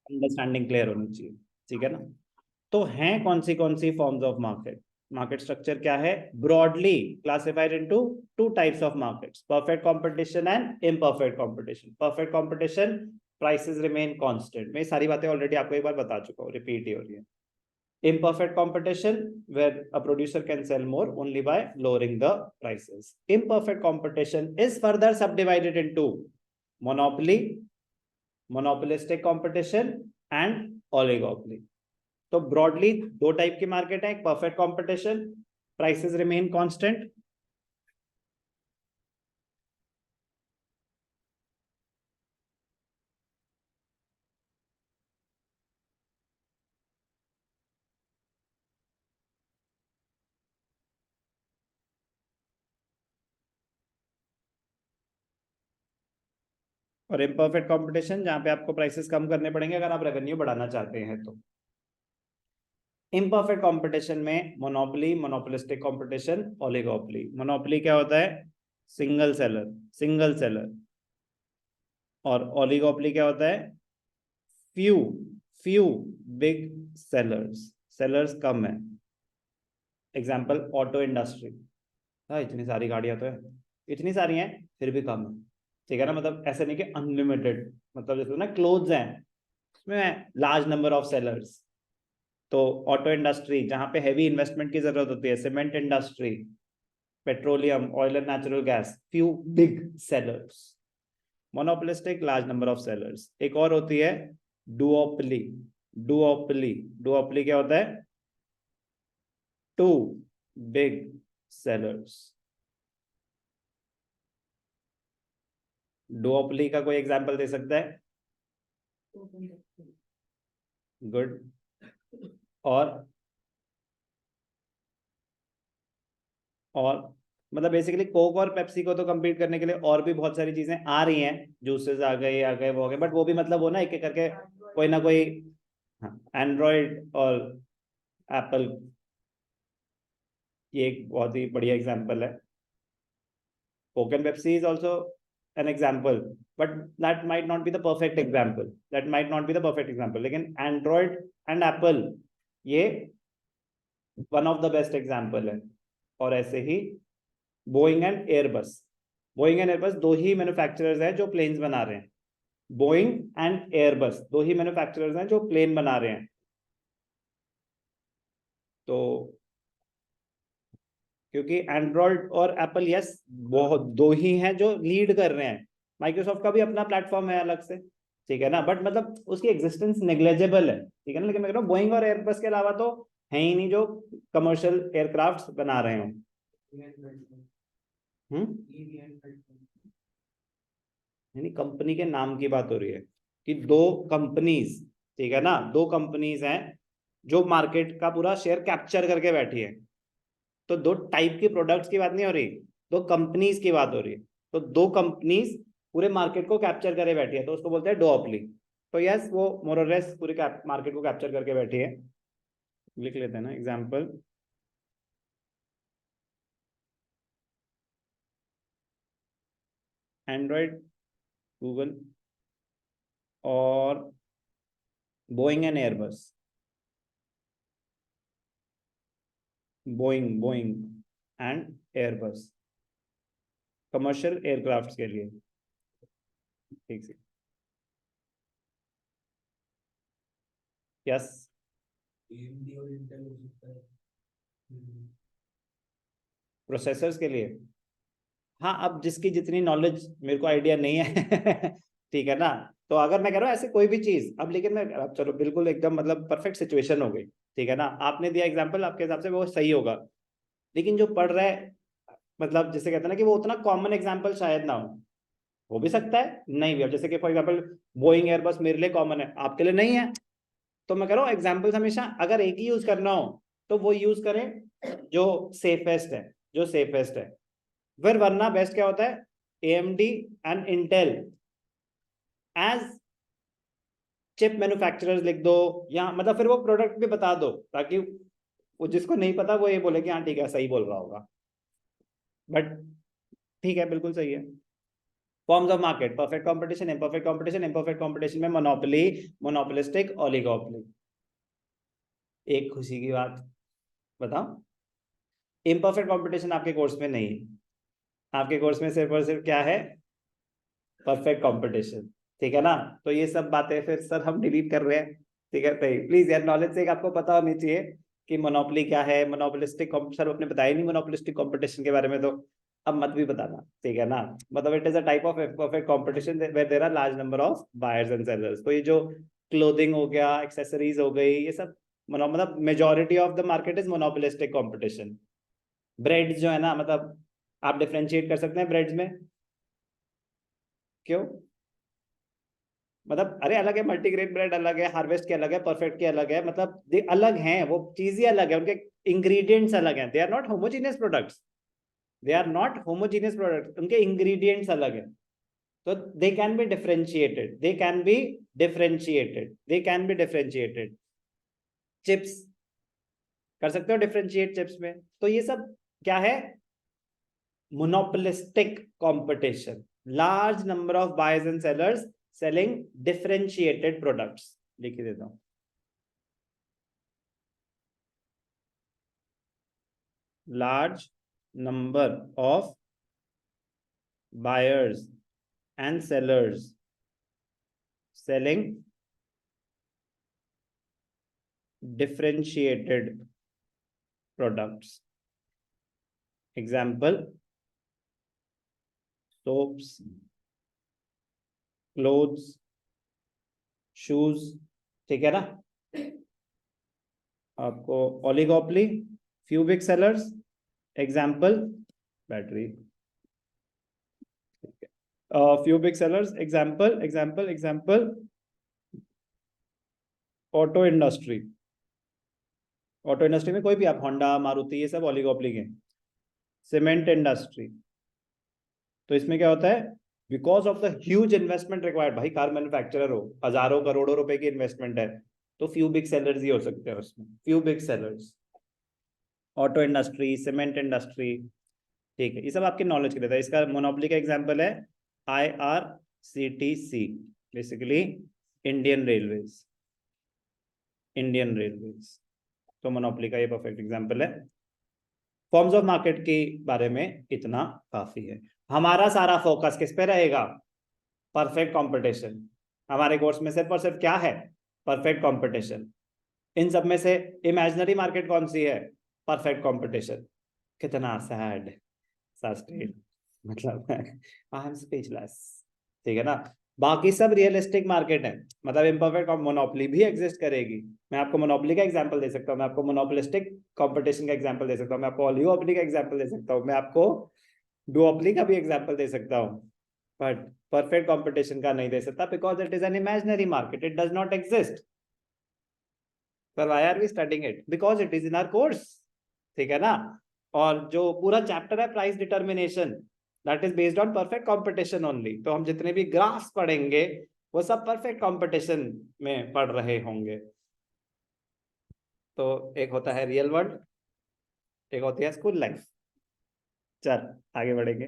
Understanding clear होनी चाहिए, ठीक है ना। तो हैं कौन सी forms of market. Market structure क्या है, broadly classified into two types of markets, perfect competition and imperfect competition. Perfect competition, prices remain constant, मैं सारी बातें ऑलरेडी आपको एक बार बता चुका हूँ, रिपीट ही हो रही है। Imperfect competition, where a producer can sell more only by lowering the prices. Imperfect competition is further subdivided into monopoly, monopolistic competition and oligopoly. तो ब्रॉडली दो टाइप की मार्केट है, एक perfect competition, prices remain constant, और imperfect competition जहां पे आपको prices कम करने पड़ेंगे अगर आप रेवेन्यू बढ़ाना चाहते हैं तो। इम्परफेक्ट कंपटीशन में monopoly, monopolistic competition, oligopoly. Monopoly क्या होता है, सिंगल सेलर, सिंगल सेलर। और ओलिगोपोली क्या होता है, few few big sellers, sellers कम है। एग्जांपल ऑटो इंडस्ट्री, हाँ इतनी सारी गाड़ियां तो है, इतनी सारी हैं फिर भी कम है, ठीक है ना। मतलब ऐसे नहीं कि अनलिमिटेड, मतलब जैसे ना क्लोथ्स हैं उसमें लार्ज नंबर ऑफ सेलर्स। तो ऑटो इंडस्ट्री जहां पे हैवी इन्वेस्टमेंट की जरूरत होती है, cement industry, petroleum, oil and natural gas, few big sellers. Monopolistic, large number of sellers. एक और होती है डुओपली, डुओपली, डुओपली क्या होता है, टू बिग सेलर्स। डुओपली का कोई एग्जांपल दे सकता है, गुड। और मतलब बेसिकली कोक और पेप्सी को तो compete करने के लिए और भी बहुत सारी चीजें आ रही हैं, जूसेस आ गए वो हो गए, बट वो भी मतलब वो ना एक एक करके कोई ना कोई, एंड्रॉइड और एप्पल, ये एक बहुत ही बढ़िया एग्जांपल है। Coke and Pepsi is also an example, but that might not be the perfect example, that might not be the perfect example, लेकिन एंड्रॉइड एंड एप्पल ये one of the best example है। और ऐसे ही Boeing and Airbus, Boeing and Airbus दो ही manufacturers हैं जो प्लेन्स बना रहे हैं, बोइंग एंड एयरबस दो ही मैन्युफैक्चरर्स हैं जो प्लेन बना रहे हैं। तो क्योंकि एंड्रॉइड और एप्पल यस बहुत दो ही हैं जो लीड कर रहे हैं, माइक्रोसॉफ्ट का भी अपना प्लेटफॉर्म है अलग से, ठीक है ना, बट मतलब उसकी एग्जिस्टेंस नेग्लेजेबल है, ठीक है ना। लेकिन मैं कह रहा हूँ बोइंग और एयरबस के अलावा तो है ही नहीं जो कमर्शियल एयरक्राफ्ट बना रहे हो। यानी कंपनी के नाम की बात हो रही है कि दो कंपनीज, ठीक है ना, दो कंपनीज हैं जो मार्केट का पूरा शेयर कैप्चर करके बैठी है। तो दो टाइप की प्रोडक्ट्स की बात नहीं हो रही, दो कंपनीज की बात हो रही है। तो दो कंपनीज पूरे मार्केट को कैप्चर करे बैठी है, तो उसको बोलते हैं डुओपोली। तो यस वो मोरलेस पूरे मार्केट को कैप्चर करके बैठी है। लिख लेते हैं ना एग्जाम्पल, एंड्रॉइड, गूगल और Boeing and Airbus, Boeing Boeing and Airbus commercial aircraft के लिए, ठीक है। यस, प्रोसेसर्स के लिए, हाँ अब जिसकी जितनी नॉलेज, मेरे को आइडिया नहीं है ठीक है ना। तो अगर मैं कह रहा हूँ ऐसे कोई भी चीज, अब लेकिन मैं अब चलो बिल्कुल एकदम मतलब परफेक्ट सिचुएशन हो गई, ठीक है ना, आपने दिया एग्जांपल, आपके हिसाब से वो सही होगा, लेकिन जो पढ़ रहा है, मतलब जिसे कहते हैं ना कि वो उतना कॉमन एग्जांपल शायद ना हो भी सकता है नहीं भी। अब जैसे कि फॉर एग्जांपल बोइंग एयरबस मेरे लिए कॉमन है, आपके लिए नहीं है। तो मैं कह रहा हूँ एग्जाम्पल्स हमेशा अगर एक ही यूज करना हो तो वो यूज करें जो सेफेस्ट है, जो सेफेस्ट है। फिर वरना बेस्ट क्या होता है, AMD and Intel as chip manufacturers लिख दो, या मतलब फिर वो प्रोडक्ट भी बता दो, ताकि वो जिसको नहीं पता वो ये बोले कि हाँ ठीक है सही बोल रहा होगा। बट ठीक है, बिल्कुल सही है। Forms of market, perfect competition, imperfect competition, imperfect competition में मोनोपोली, मोनोपोलिस्टिक, ओलिगोपोली। एक खुशी की बात बताओ, इम्परफेक्ट कंपटीशन आपके कोर्स में नहीं है, आपके कोर्स में सिर्फ और सिर्फ क्या है, परफेक्ट कंपटीशन। ठीक है ना, तो ये सब बातें फिर सर हम डिलीट कर रहे हैं। ठीक है, प्लीज यार नॉलेज से आपको पता होनी चाहिए कि मोनोपोली क्या है, मोनोपोलिस्टिक, सर आपने बताया नहीं मोनोपोलिस्टिक कंपटीशन के बारे में, तो अब मत भी बताना। ठीक है ना, मतलब it is a type of perfect competition where there are large number of buyers and sellers. तो ये जो क्लोथिंग हो गया, एक्सेसरीज हो गई, ये सब मतलब majority of the market is monopolistic competition. Breads जो है ना, मतलब आप डिफरेंशिएट कर सकते हैं ब्रेड्स में, क्यों? मतलब अरे अलग है, मल्टीग्रेन ब्रेड अलग है, हार्वेस्ट के अलग है, परफेक्ट के अलग है, मतलब दे अलग हैं, वो चीजें अलग है, उनके इंग्रेडिएंट्स अलग हैं, they are not homogeneous products, they are not homogeneous products, उनके इंग्रेडिएंट्स अलग हैं। तो they can be differentiated, they can be differentiated, they can be differentiated. Chips कर सकते हो डिफरेंशिएट चिप्स में। तो ये सब क्या है, monopolistic competition, large number of buyers and sellers selling differentiated products. लिख देता हूं, large number of buyers and sellers selling differentiated products. Example, soaps, clothes, shoes. ठीक है ना, आपको oligopoly, few big sellers. Example, battery. Few big sellers. Example, auto industry. Auto industry में कोई भी आप, होंडा, मारुति, ये सब ओलिगोपोली के। सीमेंट इंडस्ट्री, तो इसमें क्या होता है, because of the huge investment required, भाई कार मैन्युफैक्चरर हो, हजारों करोड़ों रुपए की इन्वेस्टमेंट है, तो फ्यू बिग सेलर्स ही हो सकते हैं उसमें, few big sellers. Auto industry, cement industry. ठीक है, ये सब आपके नॉलेज के लिए था। इसका मोनोपोली का एग्जांपल है IRCTC, basically Indian railways, Indian railways. तो मोनोपोली का ये परफेक्ट एग्जांपल है। फॉर्म्स ऑफ मार्केट के बारे में इतना काफी है। हमारा सारा फोकस किस पे रहेगा, परफेक्ट कंपटीशन। हमारे कोर्स में सिर्फ और सिर्फ क्या है, परफेक्ट कंपटीशन। इन सब में से इमेजिनरी मार्केट कौन सी है, परफेक्ट कंपटीशन। कितना सैड सा स्टेट, मतलब आई एम स्पीचलेस। ठीक है ना, बाकी सब रियलिस्टिक मार्केट है, मतलब इम्परफेक्ट मोनोपोली भी एग्जिस्ट करेगी। मैं आपको मोनोपोली का एग्जांपल दे सकता हूँ, मैं आपको मोनोपोलिस्टिक कंपटीशन का एग्जांपल दे सकता हूँ, मैं आपको ओलिगोपोली का एग्जांपल दे सकता हूँ, मैं आपको डुओपोली का भी एग्जांपल दे सकता हूँ, बट परफेक्ट कंपटीशन का नहीं दे सकता, because it is an imaginary market, it does not exist. पर why are we studying it, because it is in our course. ठीक है ना, और जो पूरा चैप्टर है price determination, that is based on perfect competition only. तो हम जितने भी ग्राफ्स पढ़ेंगे वो सब परफेक्ट कंपटीशन में पढ़ रहे होंगे। तो एक होता है रियल वर्ल्ड, एक होती है स्कूल लाइफ। चल आगे बढ़ेंगे।